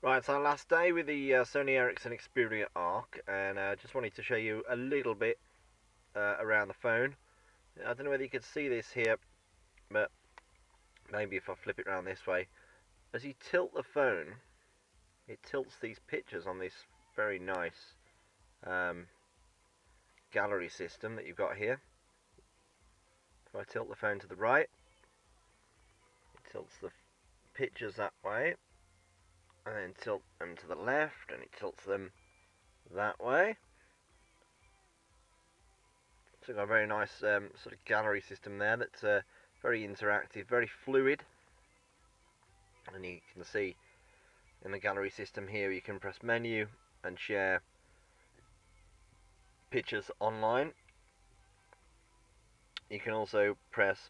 Right, it's our last day with the Sony Ericsson Xperia Arc, and just wanted to show you a little bit around the phone. I don't know whether you can see this here, but maybe if I flip it around this way. As you tilt the phone, it tilts these pictures on this very nice um, gallery system that you've got here. If I tilt the phone to the right, it tilts the pictures that way, and then tilt them to the left, and it tilts them that way. So we've got a very nice sort of gallery system there that's very interactive, very fluid. And you can see in the gallery system here you can press menu and share pictures online. You can also press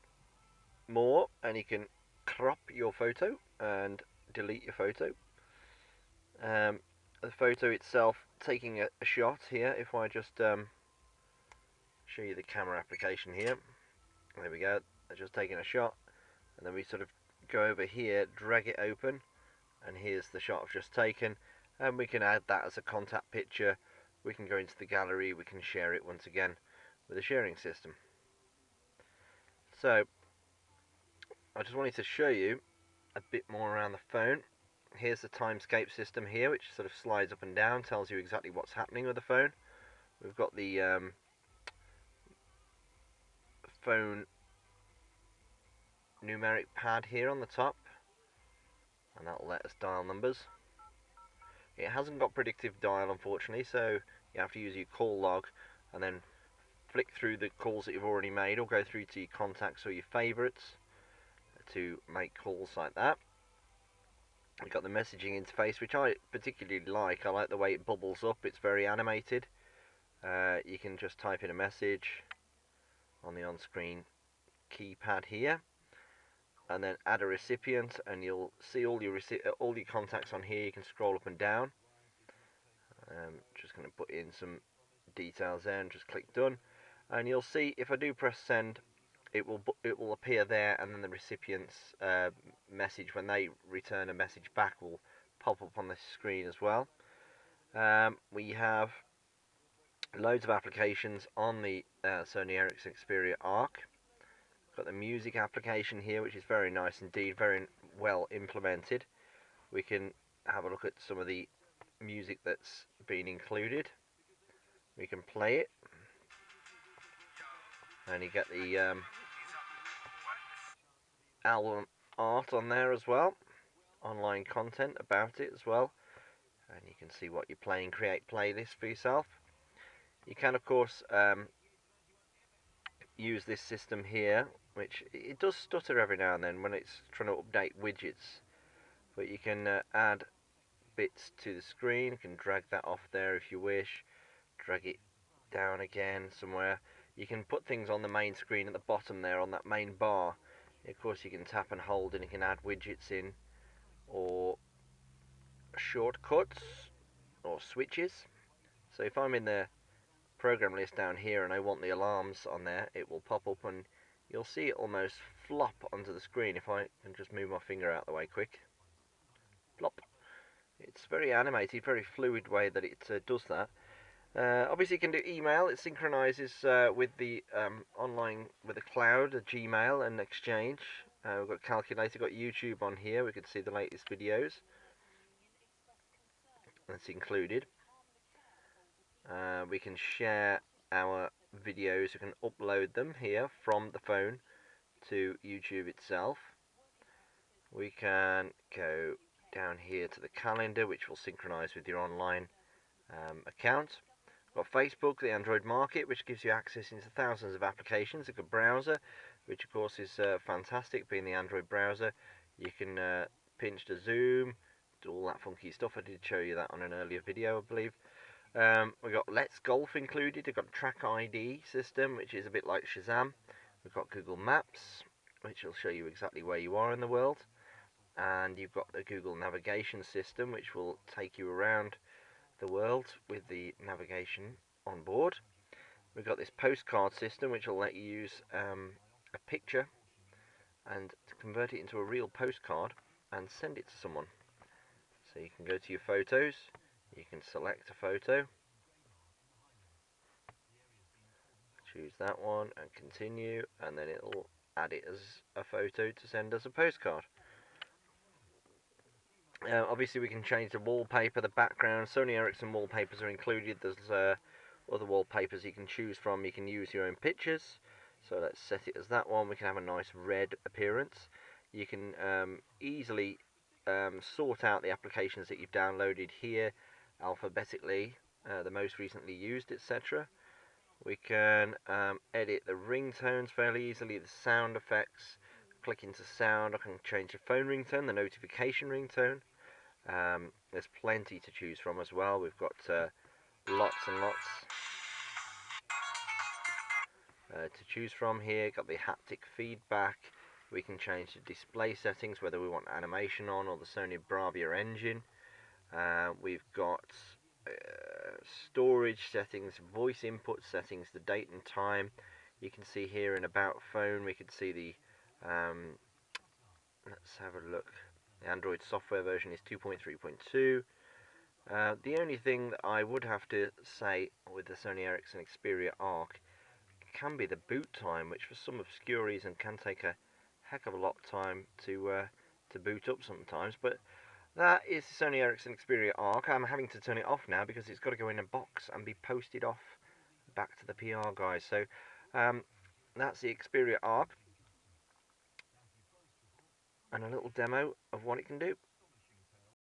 more and you can crop your photo and delete your photo. The photo itself, taking a shot here, if I just show you the camera application here. There we go, I'm just taking a shot, and then we sort of go over here, drag it open, and here's the shot I've just taken, and we can add that as a contact picture. We can go into the gallery, we can share it once again with a sharing system. So I just wanted to show you a bit more around the phone. Here's the timescape system here, which sort of slides up and down, tells you exactly what's happening with the phone. We've got the phone numeric pad here on the top, and that'll let us dial numbers. It hasn't got predictive dial, unfortunately, so you have to use your call log and then flick through the calls that you've already made, or go through to your contacts or your favourites to make calls like that. We've got the messaging interface, which I particularly like. I like the way it bubbles up, it's very animated. You can just type in a message on the on-screen keypad here, and then add a recipient, and you'll see all your contacts on here. You can scroll up and down. Just going to put in some details there and just click done, and you'll see if I do press send, it will appear there, and then the recipient's message, when they return a message back, will pop up on the screen as well. We have loads of applications on the Sony Ericsson Xperia Arc. Got the music application here, which is very nice indeed, very well implemented. We can have a look at some of the music that's been included. We can play it, and you get the album art on there as well, online content about it as well, and you can see what you're playing, create playlists for yourself. You can of course use this system here, which it does stutter every now and then when it's trying to update widgets, but you can add bits to the screen. You can drag that off there if you wish, drag it down again somewhere. You can put things on the main screen at the bottom there on that main bar. Of course you can tap and hold and you can add widgets in, or shortcuts or switches. So if I'm in the program list down here and I want the alarms on there, it will pop up and you'll see it almost flop onto the screen. If I can just move my finger out of the way quick, plop. It's very animated, very fluid way that it does that. Obviously you can do email. It synchronizes with the online, with the cloud, Gmail and Exchange. We've got calculator, got YouTube on here. We can see the latest videos that's included. We can share our videos. We can upload them here from the phone to YouTube itself. We can go down here to the calendar, which will synchronize with your online account. We've got Facebook, the Android market, which gives you access into thousands of applications. A good browser, which of course is fantastic, being the Android browser. You can pinch to zoom, do all that funky stuff. I did show you that on an earlier video, I believe. We've got Let's Golf included. We've got Track ID system, which is a bit like Shazam. We've got Google Maps, which will show you exactly where you are in the world. And you've got the Google Navigation system, which will take you around the world with the navigation on board. We've got this postcard system, which will let you use a picture and convert it into a real postcard and send it to someone. So you can go to your photos, you can select a photo, choose that one and continue, and then it'll add it as a photo to send us a postcard. Obviously we can change the wallpaper, the background. Sony Ericsson wallpapers are included. There's other wallpapers you can choose from. You can use your own pictures. So let's set it as that one. We can have a nice red appearance. You can easily sort out the applications that you've downloaded here alphabetically, the most recently used, etc. We can edit the ringtones fairly easily, the sound effects. Click into sound. I can change the phone ringtone, the notification ringtone. There's plenty to choose from as well. We've got lots and lots to choose from here. Got the haptic feedback. We can change the display settings, whether we want animation on or the Sony Bravia engine. We've got storage settings, voice input settings, the date and time. You can see here in About Phone, we can see the, let's have a look. The Android software version is 2.3.2. The only thing that I would have to say with the Sony Ericsson Xperia Arc can be the boot time, which for some obscure reason can take a heck of a lot of time to boot up sometimes. But that is the Sony Ericsson Xperia Arc. I'm having to turn it off now because it's got to go in a box and be posted off back to the PR guys. So that's the Xperia Arc and a little demo of what it can do.